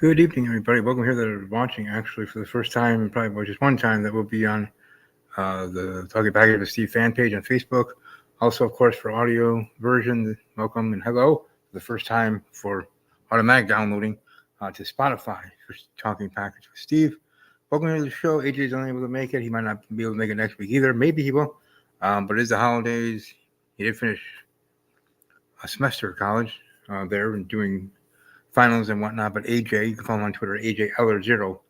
Good evening, everybody. Welcome here that are watching, actually, for the first time, probably just one time, that will be on the Talking Package with Steve fan page on Facebook. Also, of course, for audio version, welcome and hello. For the first time for automatic downloading to Spotify for Talking Package with Steve. Welcome to the show. AJ is unable to make it. He might not be able to make it next week either. Maybe he will. But it is the holidays. He did finish a semester of college there and doing finals and whatnot. But AJ, you can follow him on Twitter, AJ Eller0.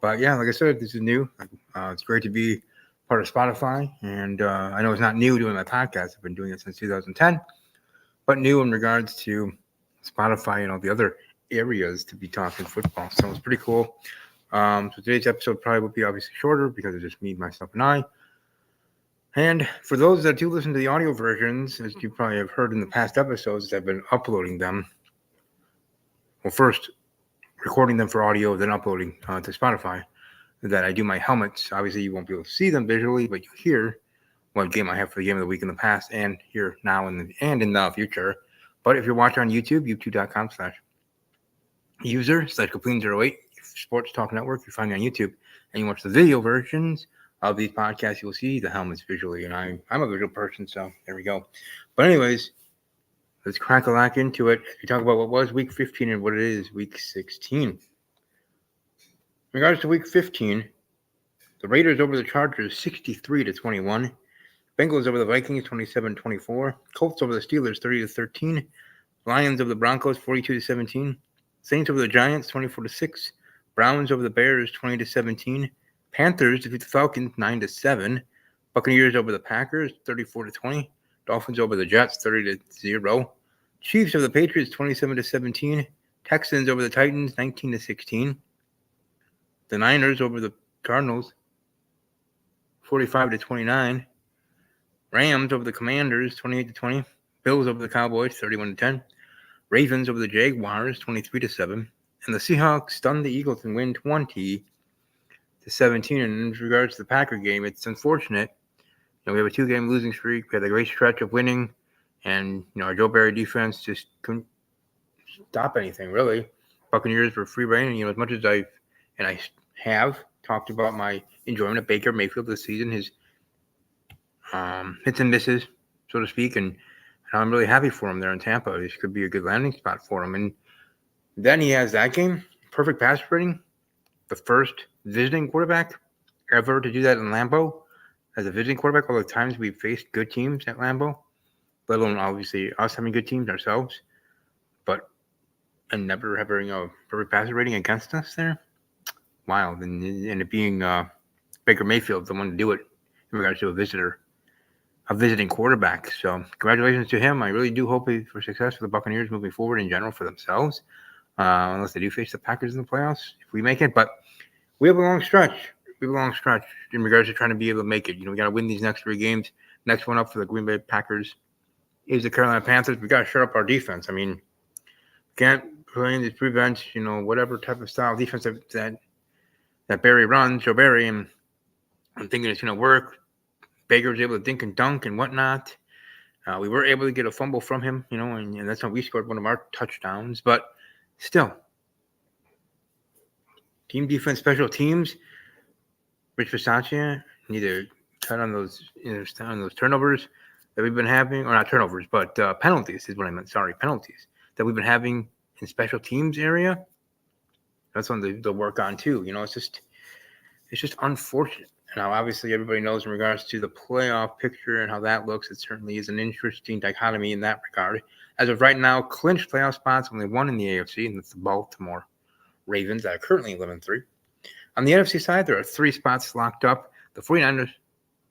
But yeah, like I said, this is new. It's great to be part of Spotify. And I know it's not new doing my podcast. I've been doing it since 2010, but new in regards to Spotify and all the other areas to be talking football. So it's pretty cool. So today's episode probably will be obviously shorter because it's just me, myself, and I. And for those that do listen to the audio versions, as you probably have heard in the past episodes, I've been uploading them. Well, first recording them for audio, then uploading to Spotify. That I do my helmets. Obviously, you won't be able to see them visually, but you hear what game I have for the game of the week in the past and here now and in the future. But if you're watching on YouTube, youtube.com/user/Complete08 Sports Talk Network, you find me on YouTube and you watch the video versions of these podcasts, you'll see the helmets visually. And I'm a visual person, so there we go. But anyways, let's crack a lack into it. We talk about what was week 15 and what it is week 16. In regards to week 15, the Raiders over the Chargers 63-21. Bengals over the Vikings 27-24. Colts over the Steelers 30-13. Lions over the Broncos 42-17. Saints over the Giants 24-6. Browns over the Bears 20-17. Panthers defeat the Falcons 9-7. Buccaneers over the Packers 34-20. Dolphins over the Jets 30-0. Chiefs over the Patriots 27-17. Texans over the Titans 19-16. The Niners over the Cardinals 45-29. Rams over the Commanders 28-20. Bills over the Cowboys 31-10. Ravens over the Jaguars 23-7. And the Seahawks stunned the Eagles and win 20-17. And in regards to the Packer game, it's unfortunate. We have a 2-game losing streak. We had a great stretch of winning, and our Joe Barry defense just couldn't stop anything really. Buccaneers were free reign, and as much as I have talked about my enjoyment of Baker Mayfield this season, his hits and misses, so to speak, and I'm really happy for him there in Tampa. This could be a good landing spot for him. And then he has that game, perfect pass rating, the first visiting quarterback ever to do that in Lambeau as a visiting quarterback. All the times we've faced good teams at Lambeau, let alone obviously us having good teams ourselves, and never having a perfect passer rating against us there. Wild. And it being Baker Mayfield, the one to do it in regards to a visiting quarterback. So congratulations to him. I really do hope for success for the Buccaneers moving forward in general for themselves, unless they do face the Packers in the playoffs, if we make it. But we have a long stretch. In regards to trying to be able to make it. We got to win these next 3 games. Next one up for the Green Bay Packers is the Carolina Panthers. We got to shut up our defense. I mean, can't play in this prevent, whatever type of style defense that Barry runs, Joe Barry, and I'm thinking it's going to work. Baker was able to dink and dunk and whatnot. We were able to get a fumble from him, and that's when we scored one of our touchdowns. But still, team defense, special teams. Rich Bisaccia need to cut on those, on those turnovers that we've been having, or not turnovers, but penalties is what I meant. Sorry, penalties that we've been having in special teams area. That's one they'll work on too. It's just unfortunate. Now, obviously, everybody knows in regards to the playoff picture and how that looks, it certainly is an interesting dichotomy in that regard. As of right now, clinched playoff spots, only one in the AFC, and that's the Baltimore Ravens that are currently 11-3. On the NFC side, there are 3 spots locked up. The 49ers,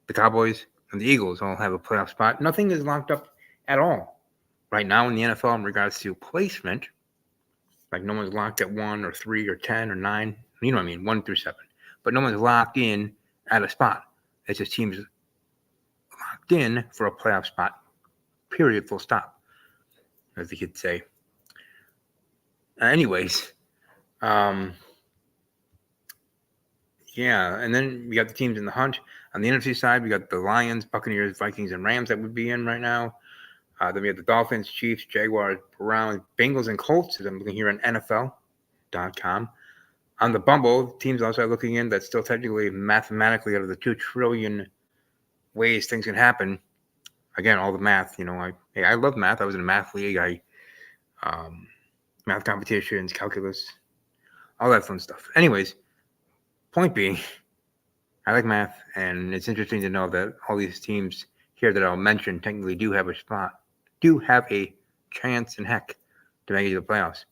the Cowboys, and the Eagles all have a playoff spot. Nothing is locked up at all right now in the NFL in regards to placement. Like no one's locked at 1 or 3 or 10 or 9. You know what I mean, 1 through 7. But no one's locked in at a spot. It's just teams locked in for a playoff spot. Period. Full stop. As the kids say. Anyways. Yeah, and then we got the teams in the hunt. On the NFC side, we got the Lions, Buccaneers, Vikings, and Rams that would be in right now. Then we have the Dolphins, Chiefs, Jaguars, Browns, Bengals, and Colts, as I'm looking here in NFL. bumble.com. On the Bumble, teams outside looking in that's still technically mathematically out of the 2 trillion ways things can happen. Again, all the math, I love math. I was in a math league. Math competitions, calculus, all that fun stuff. Anyways, point being, I like math, and it's interesting to know that all these teams here that I'll mention technically do have a chance in heck to make it to the playoffs.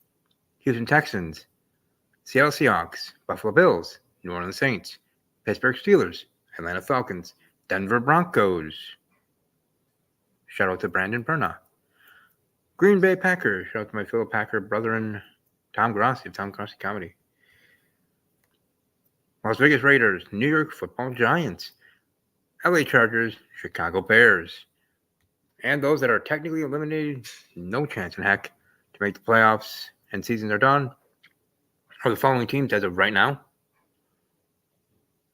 Houston Texans, Seattle Seahawks, Buffalo Bills, New Orleans Saints, Pittsburgh Steelers, Atlanta Falcons, Denver Broncos. Shout out to Brandon Perna. Green Bay Packers. Shout out to my fellow Packer brethren, Tom Grossi of Tom Grossi Comedy. Las Vegas Raiders, New York Football Giants, LA Chargers, Chicago Bears. And those that are technically eliminated, no chance in heck to make the playoffs and seasons are done, are the following teams as of right now.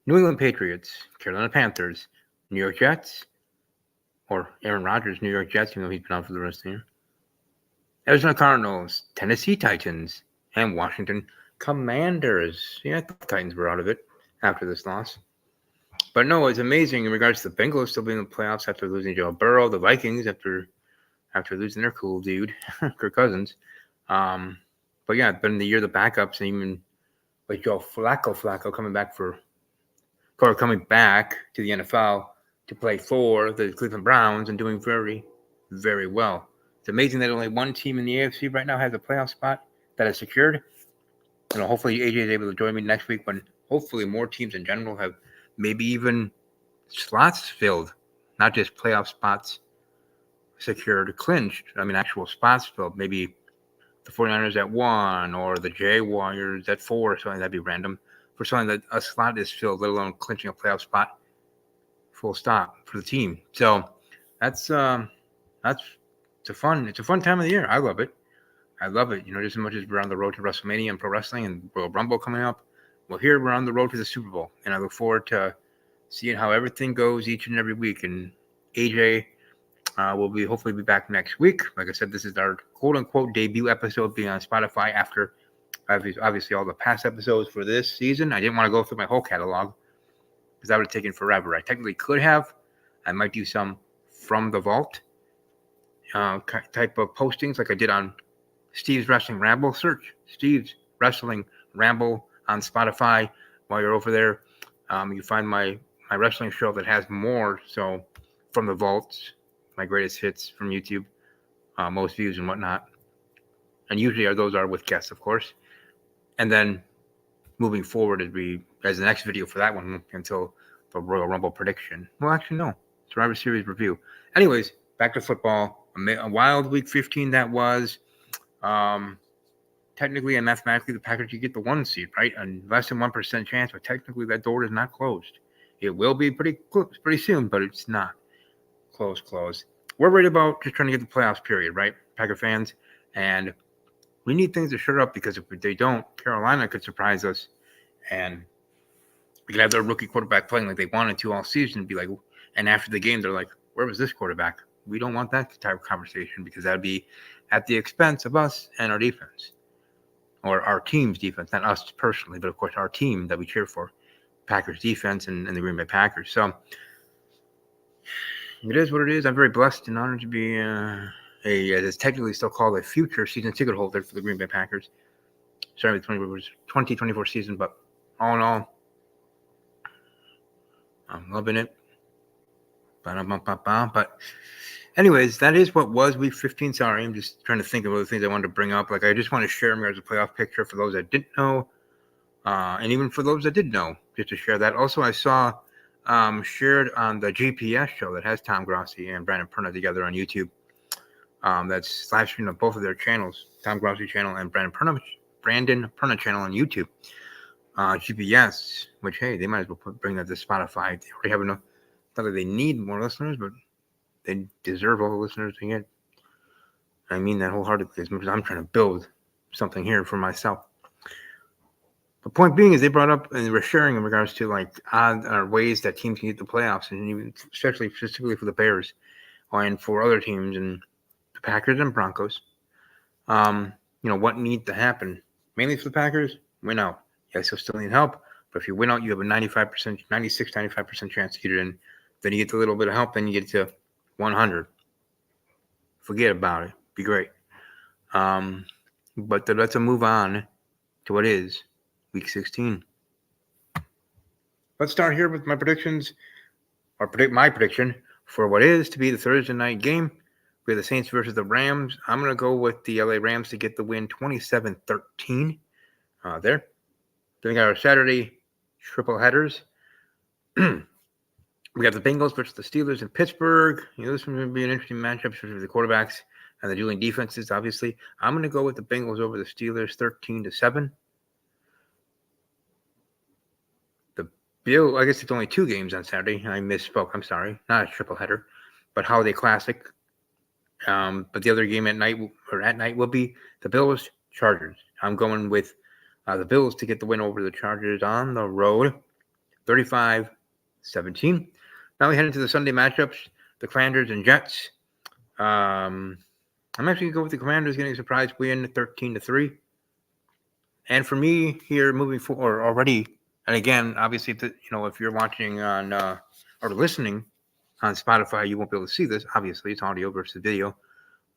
New England Patriots, Carolina Panthers, New York Jets, or Aaron Rodgers, New York Jets, even though he's been out for the rest of the year. Arizona Cardinals, Tennessee Titans, and Washington Commanders. Yeah, I thought the Titans were out of it after this loss. But no, it's amazing in regards to the Bengals still being in the playoffs after losing Joe Burrow, the Vikings after losing their cool dude, Kirk Cousins. But yeah, it's been the year of the backups, and even like Joe Flacco coming back to the NFL to play for the Cleveland Browns and doing very, very well. It's amazing that only one team in the AFC right now has a playoff spot that is secured. Hopefully AJ is able to join me next week when hopefully more teams in general have maybe even slots filled, not just playoff spots secured, clinched. Actual spots filled. Maybe the 49ers at 1 or the Jaguars at 4 or something. That'd be random. For something that a slot is filled, let alone clinching a playoff spot, full stop for the team. So it's a fun time of the year. I love it. Just as much as we're on the road to WrestleMania and Pro Wrestling and Royal Rumble coming up. Well, here we're on the road to the Super Bowl, and I look forward to seeing how everything goes each and every week. And AJ will hopefully be back next week. Like I said, this is our quote-unquote debut episode being on Spotify after obviously all the past episodes for this season. I didn't want to go through my whole catalog because that would have taken forever. I technically could have. I might do some from the vault type of postings like I did on Steve's Wrestling Ramble. Search Steve's Wrestling Ramble on Spotify while you're over there. You find my wrestling show that has more. So from the vaults, my greatest hits from YouTube, most views and whatnot. And usually those are with guests, of course. And then moving forward as the next video for that one until the Royal Rumble prediction. Well, actually, no. Survivor Series review. Anyways, back to football. A wild week 15 that was. Technically and mathematically, the Packers you get the 1 seed, right? And less than 1% chance, but technically that door is not closed. It will be pretty soon, but it's not close. We're worried about just trying to get the playoffs, period, right? Packer fans. And we need things to shut up because if they don't, Carolina could surprise us. And we could have their rookie quarterback playing like they wanted to all season and be like, and after the game, they're like, where was this quarterback? We don't want that type of conversation because that would be at the expense of us and our defense. Or our team's defense, not us personally, but of course our team that we cheer for, Packers defense and the Green Bay Packers. So it is what it is. I'm very blessed and honored to be it's technically still called a future season ticket holder for the Green Bay Packers. Starting with 2024 season, but all in all, I'm loving it. But anyways, that is what was week 15. Sorry, I'm just trying to think of other things I wanted to bring up. Like I just want to share in regards to the playoff picture for those that didn't know, and even for those that did know, just to share that. Also, I saw shared on the GPS show that has Tom Grossi and Brandon Perna together on YouTube. That's live streamed on both of their channels, Tom Grossi channel and Brandon Perna channel on YouTube. GPS, which hey, they might as well bring that to Spotify. They already have enough. Not that they need more listeners, but they deserve all the listeners they get. I mean that wholeheartedly as much as I'm trying to build something here for myself. The point being is they brought up and they were sharing in regards to like odd ways that teams can get the playoffs, and even specifically for the Bears and for other teams and the Packers and Broncos. What needs to happen mainly for the Packers, win out. Yes, you'll still need help, but if you win out, you have a 95%, 96, 95% chance to get it in. Then you get a little bit of help, then you get to 100. Forget about it. Be great. But let's move on to what is Week 16. Let's start here with my predictions, or my prediction for what is to be the Thursday night game. We have the Saints versus the Rams. I'm going to go with the LA Rams to get the win 27-13 there. Then we got our Saturday triple headers. We got the Bengals versus the Steelers in Pittsburgh. This one's going to be an interesting matchup, especially with the quarterbacks and the dueling defenses, obviously. I'm going to go with the Bengals over the Steelers 13-7. The Bill, I guess it's only 2 games on Saturday. I misspoke. I'm sorry. Not a triple header, but Holiday Classic. But the other game at night will be the Bills Chargers. I'm going with the Bills to get the win over the Chargers on the road, 35-17. Now we head into the Sunday matchups, the Commanders and Jets. I'm actually going to go with the Commanders getting a surprise win, 13-3. And for me here, moving forward already, and again, obviously, if you're watching on or listening on Spotify, you won't be able to see this. Obviously, it's audio versus video.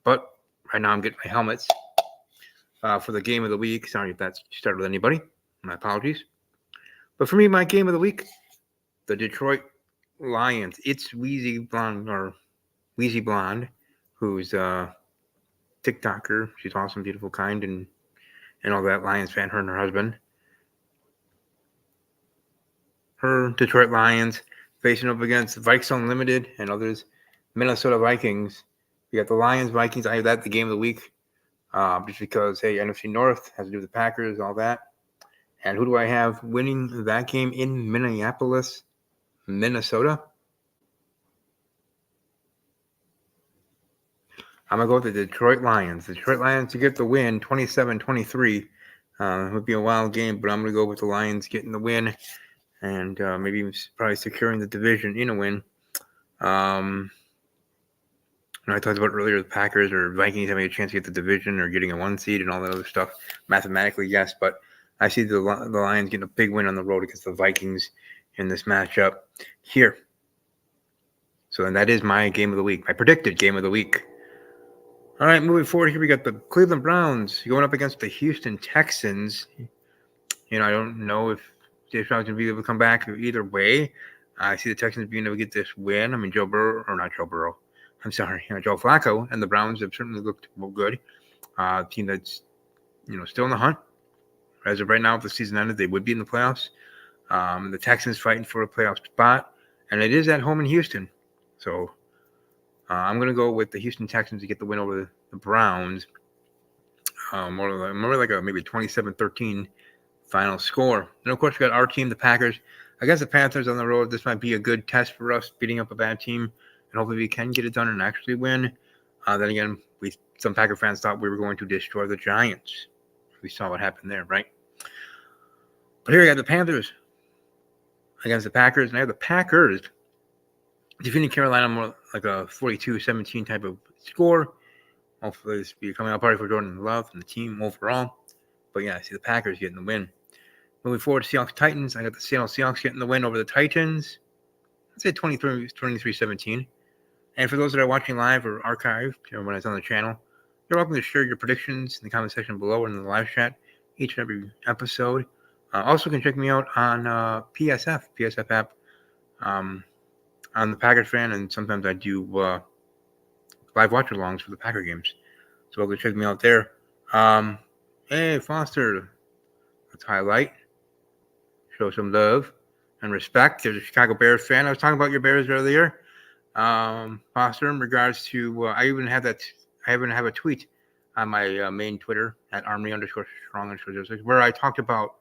But right now, I'm getting my helmets for the game of the week. Sorry if that started with anybody. My apologies. But for me, my game of the week, the Detroit Lions. It's Wheezy Blonde, who's a TikToker. She's awesome, beautiful, kind, and all that. Lions fan, her and her husband. Her Detroit Lions facing up against Vikes Unlimited and others, Minnesota Vikings. You got the Lions, Vikings. I have that the game of the week, just because, hey, NFC North has to do with the Packers, all that. And who do I have winning that game in Minneapolis, Minnesota? I'm going to go with the Detroit Lions. The Detroit Lions to get the win, 27-23. It would be a wild game, but I'm going to go with the Lions getting the win and maybe probably securing the division in a win. I talked about earlier the Packers or Vikings having a chance to get the division or getting a 1 seed and all that other stuff. Mathematically, yes, but I see the Lions getting a big win on the road against the Vikings in this matchup here. So then that is my game of the week, my predicted game of the week. All right, moving forward here, we got the Cleveland Browns going up against the Houston Texans. I don't know if Dave Stroud's going to be able to come back either way. I see the Texans being able to get this win. I mean, Joe Flacco and the Browns have certainly looked good. Team that's, still in the hunt. As of right now, if the season ended, they would be in the playoffs. The Texans fighting for a playoff spot, and it is at home in Houston. So I'm going to go with the Houston Texans to get the win over the Browns. More like a maybe 27-13 final score. And, of course, we got our team, the Packers, against the Panthers on the road. This might be a good test for us, beating up a bad team, and hopefully we can get it done and actually win. Then again, some Packer fans thought we were going to destroy the Giants. We saw what happened there, right? But here we got the Panthers against the Packers, and I have the Packers defeating Carolina more like a 42-17 type of score. Hopefully this will be coming out party for Jordan Love and the team overall. But yeah, I see the Packers getting the win. Moving forward to Seahawks Titans, I got the Seattle Seahawks getting the win over the Titans. I'd say 23-17. And for those that are watching live or archived, when it's on the channel, you're welcome to share your predictions in the comment section below or in the live chat each and every episode. Also, can check me out on PSF app. I'm the Packers fan, and sometimes I do live watch-alongs for the Packer games. So go check me out there. Hey, Foster, let's highlight. Show some love and respect. There's a Chicago Bears fan. I was talking about your Bears earlier. Foster, in regards to, I even have a tweet on my main Twitter at Armory_Strong_06, where I talked about,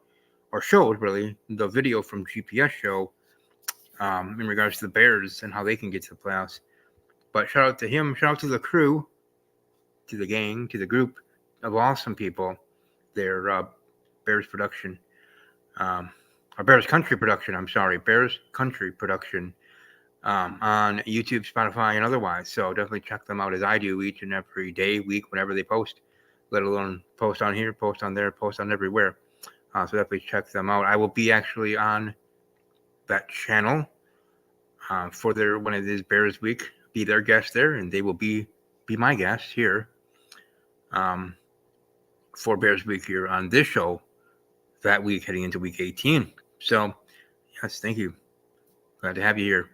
or showed really, the video from GPS show in regards to the Bears and how they can get to the playoffs. But shout out to him, shout out to the crew, to the gang, to the group of awesome people. Their Bears production, or Bears Country production, Bears Country production on YouTube, Spotify, and otherwise. So definitely check them out as I do each and every day, week, whenever they post. let alone post on here, post on there, post on everywhere. So definitely check them out. I will be actually on that channel for their when it is Bears Week. Be their guest there, and they will be my guest here for Bears Week here on this show that week heading into Week 18. So, yes, thank you. Glad to have you here.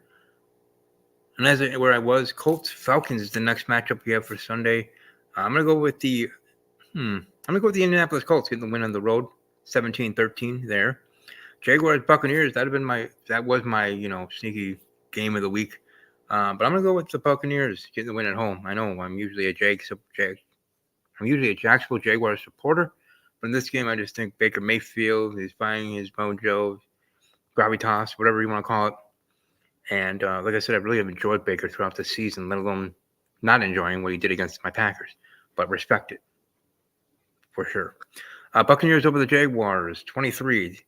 And as where I was, Colts Falcons is the next matchup we have for Sunday. I'm gonna go with the Indianapolis Colts getting the win on the road, 17-13 there. Jaguars Buccaneers, that was my sneaky game of the week. But I'm gonna go with the Buccaneers getting the win at home. I know I'm usually a Jacksonville Jaguars supporter, but in this game I just think Baker Mayfield is finding his mojo, gravitas, whatever you want to call it. And like I said, I really have enjoyed Baker throughout the season, let alone not enjoying what he did against my Packers, but respect it for sure. Buccaneers over the Jaguars, 23-17.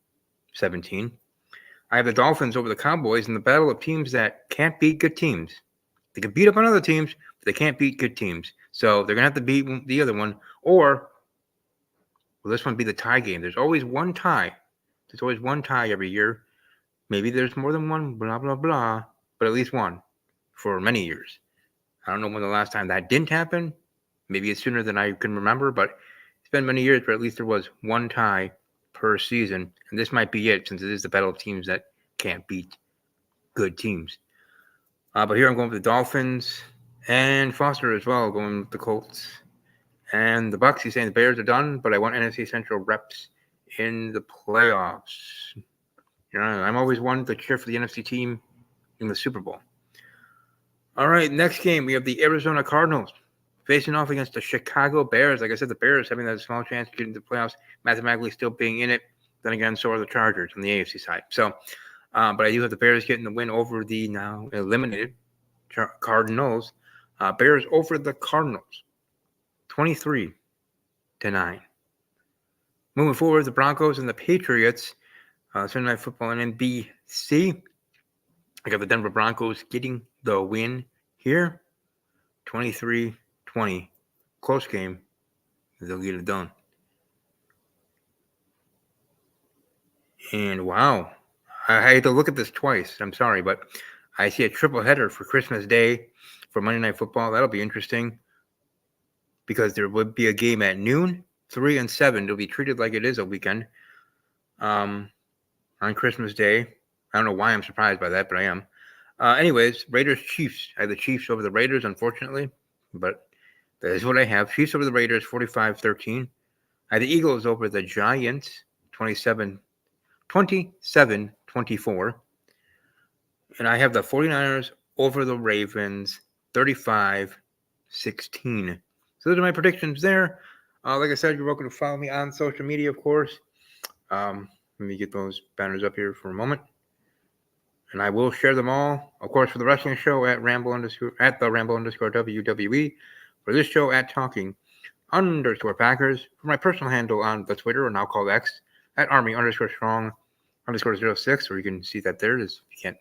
I have the Dolphins over the Cowboys in the battle of teams that can't beat good teams. They can beat up on other teams, but they can't beat good teams. So they're going to have to beat the other one, or will this one be the tie game? There's always one tie. There's always one tie every year. Maybe there's more than one, blah, blah, blah, but at least one for many years. I don't know when the last time that didn't happen. Maybe it's sooner than I can remember, but it's been many years, but at least there was one tie per season. And this might be it, since it is the battle of teams that can't beat good teams. But here I'm going with the Dolphins and Foster as well, going with the Colts. And the Bucs, he's saying the Bears are done, but I want NFC Central reps in the playoffs. I'm always one to cheer for the NFC team in the Super Bowl. All right, next game, we have the Arizona Cardinals facing off against the Chicago Bears. Like I said, the Bears having that small chance to get into the playoffs, mathematically still being in it. Then again, so are the Chargers on the AFC side. So, but I do have the Bears getting the win over the now eliminated Cardinals. Bears over the Cardinals, 23-9. Moving forward, the Broncos and the Patriots. Sunday Night Football on NBC. I got the Denver Broncos getting the win here. 23-20. Close game. They'll get it done. And wow. I had to look at this twice. I'm sorry, but I see a triple header for Christmas Day for Monday Night Football. That'll be interesting because there would be a game at noon, 3 and 7. It'll be treated like it is a weekend. On Christmas Day. I don't know why I'm surprised by that, but I am. Anyways, Raiders-Chiefs. I have the Chiefs over the Raiders, unfortunately, but that is what I have. Chiefs over the Raiders, 45-13. I have the Eagles over the Giants, 27-24. And I have the 49ers over the Ravens, 35-16. So those are my predictions there. Like I said, you're welcome to follow me on social media, of course. Let me get those banners up here for a moment. And I will share them all, of course, for the wrestling show at the Ramble_WWE. For this show at Talking_Packers. For my personal handle on the Twitter, or now called X, at Army_Strong_06, or you can see that there. If you can't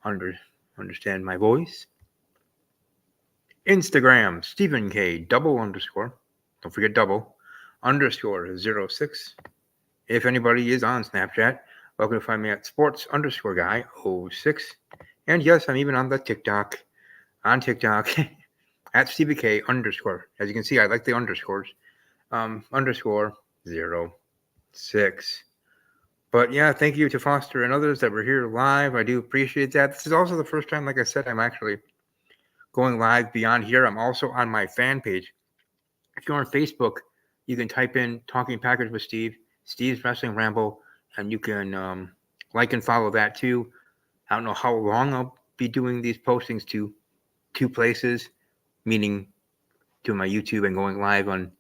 understand my voice. Instagram, Stephen K. _. Don't forget _06. If anybody is on Snapchat, welcome to find me at sports_guy06. And yes, I'm even on the TikTok. On TikTok at StevieK_. As you can see, I like the underscores. _06. But yeah, thank you to Foster and others that were here live. I do appreciate that. This is also the first time, like I said, I'm actually going live beyond here. I'm also on my fan page. If you're on Facebook, you can type in Talking Packers with Steve, Steve's Wrestling Ramble, and you can like and follow that too. I don't know how long I'll be doing these postings to two places, meaning to my YouTube and going live on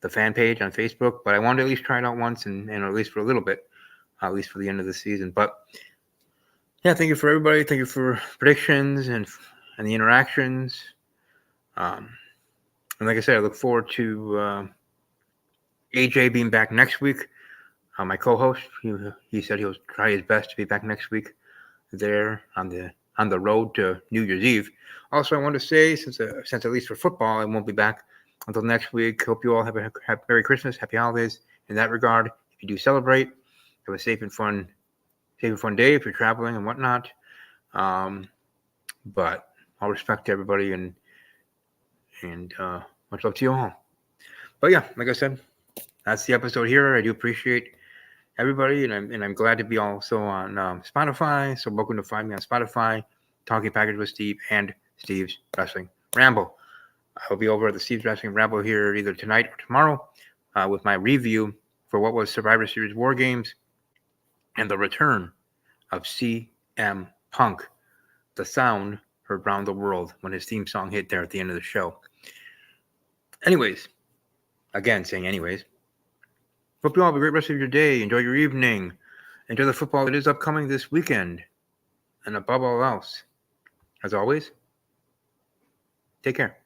the fan page on Facebook, but I wanted to at least try it out once and at least for a little bit, at least for the end of the season. But yeah, thank you for everybody. Thank you for predictions and the interactions. And like I said, I look forward to AJ being back next week. My co-host, he said he'll try his best to be back next week there on the road to New Year's Eve. Also, I want to say, since at least for football, I won't be back Until next week, hope you all have a Merry Christmas, Happy Holidays. In that regard, if you do celebrate, have a safe and fun day if you're traveling and whatnot. But all respect to everybody and much love to you all. But yeah, like I said, that's the episode here. I do appreciate everybody, and I'm glad to be also on Spotify. So welcome to find me on Spotify, Talking Package with Steve and Steve's Wrestling Ramble. I'll be over at the Steve's Wrestling Ramble here either tonight or tomorrow with my review for what was Survivor Series War Games and the return of CM Punk, the sound heard around the world when his theme song hit there at the end of the show. Anyways, again, saying anyways, hope you all have a great rest of your day. Enjoy your evening. Enjoy the football that is upcoming this weekend. And above all else, as always, take care.